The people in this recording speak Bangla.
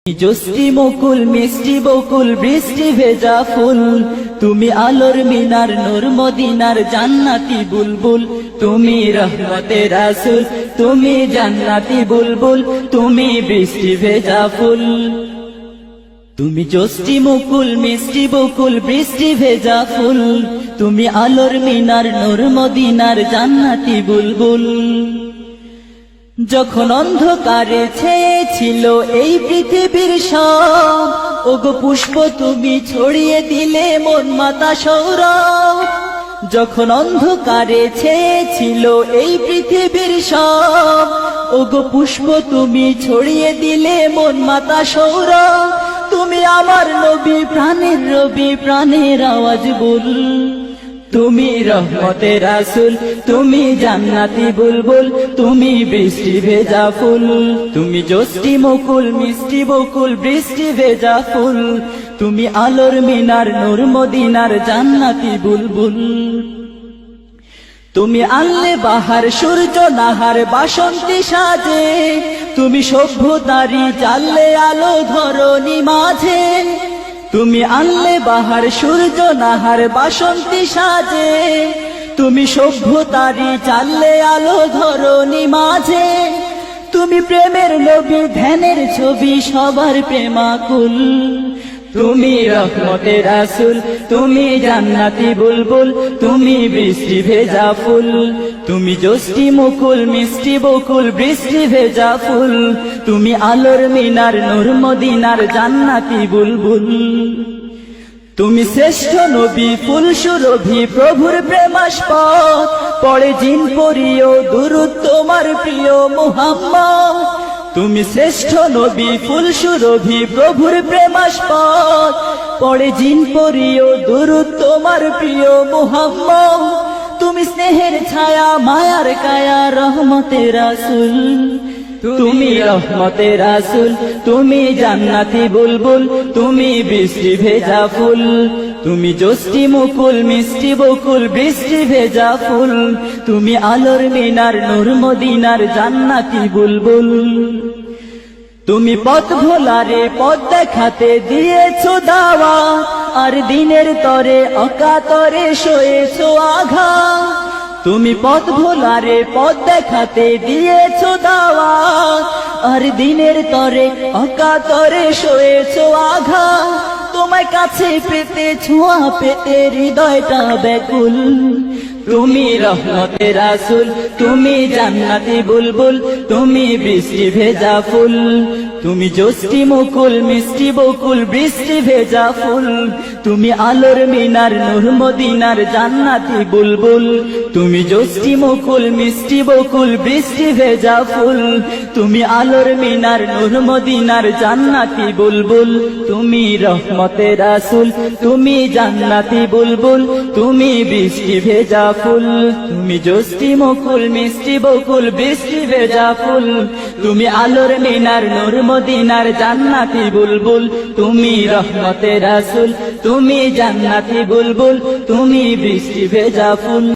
জোস্তি মুকুল মিষ্টি বকুল বৃষ্টি ভেজা ফুল, তুমি আলোর মিনার নূর মদিনার জান্নাতি বুলবুল। তুমি রহমতের রাসূল, তুমি জান্নাতি বুলবুল, তুমি বৃষ্টি ভেজা ফুল। তুমি জোস্তি মুকুল মিষ্টি বকুল বৃষ্টি ভেজা ফুল, তুমি আলোর মিনার নূর মদিনার জান্নাতি বুলবুল। যখন অন্ধকারে ছেয়েছিল এই পৃথিবীর সব, ওগো পুষ্প তুমি ছড়িয়ে দিলে মন মাতা সৌরভ। যখন অন্ধকারে ছেয়েছিল এই পৃথিবীর সব, ওগো পুষ্প তুমি ছড়িয়ে দিলে মন মাতা সৌরভ। তুমি আমার নবী প্রাণের রবি, প্রাণের আওয়াজ বল। তুমি রহমতের রাসূল, তুমি জান্নাতি বুলবুল, তুমি বৃষ্টি ভেজা ফুল। তুমি জোস্তি মুকুল মিষ্টি বকুল বৃষ্টি ভেজা ফুল, তুমি আলোর মিনার নূর মদিনার জান্নাতি বুলবুল। তুমি আনলে বাহার সূর্য নাহার বাসন্তী সাজে, তুমি সভ্যতারি জ্বাললে আলো ধরণী মাঝে। তুমি আনলে বাহার সূর্য নাহার বাসন্তী সাজে, তুমি সভ্যতারি জ্বাললে আলো ধরণী মাঝে। তুমি প্রেমের নবী ধ্যানের ছবি সবার প্রেমাকুল। তুমি রহমতের রাসূল, তুমি জান্নাতি বুলবুল, তুমি বৃষ্টি ভেজা ফুল। তুমি জোস্তি মুকুল মিষ্টি বকুল বৃষ্টি ভেজা ফুল, তুমি আলোর মিনার নূর মদিনার জান্নাতি বুলবুল। তুমি শ্রেষ্ঠ নবী ফুল সুরভি প্রভুর প্রেমাস্পদ, পড়ে জিন পরিও দুরূদ তোমার প্রিয় মুহাম্মদ। তুমি শ্রেষ্ঠ নবী ফুল সুরভি প্রভুর প্রেমাস্পদ, পড়ে জিন পরিও দুরূদ তোমার প্রিয় মুহাম্মদ। তুমি স্নেহের ছায়া মায়ার কায়া রহমতের রাসূল, তুমি রহমতের রাসূল, তুমি জান্নাতি বুলবুল, তুমি বৃষ্টি ভেজা ফুল। তুমি জোস্তি মুকুল মিষ্টি বকুল বৃষ্টি ভেজা ফুল, তুমি আলোর মিনার নূর মদিনার জান্নাতি বুলবুল। তুমি পথ ভোলারে পথ দেখাতে দিয়েছো দাওয়াত, আর দিনের তরে অকাতরে সয়েছো আঘাত। তুমি পথ ভোলারে পথ দেখাতে দিয়েছো দাওয়াত, আর দিনের তরে অকাতরে সয়েছো আঘাত। তোমায় কাছে পেতে ছোঁয়া পেতে হৃদয়টা ব্যাকুল। তুমি রহমতের রাসূল, তুমি জান্নাতি বুলবুল, তুমি বৃষ্টি ভেজা ফুল। তুমি জোস্তি মুকুল মিষ্টি বকুল বৃষ্টি ভেজা ফুল, তুমি আলোর মিনার নূর মদিনার জান্নাতি বুলবুল। তুমি জোস্তি মুকুল মিষ্টি বকুল বৃষ্টি ভেজা ফুল, তুমি আলোর মিনার নূর মদিনার জান্নাতি বুলবুল। তুমি রহমতের রাসূল, তুমি জান্নাতি বুলবুল, তুমি বৃষ্টি ভেজা ফুল। তুমি জোস্তি মুকুল মিষ্টি বকুল বৃষ্টি ভেজা ফুল, তুমি আলোর মিনার নূর মদিনার জান্নাতি বুলবুল। তুমি রহমতের রাসূল, তুমি জান্নাতি বুলবুল, তুমি বৃষ্টি ভেজা ফুল।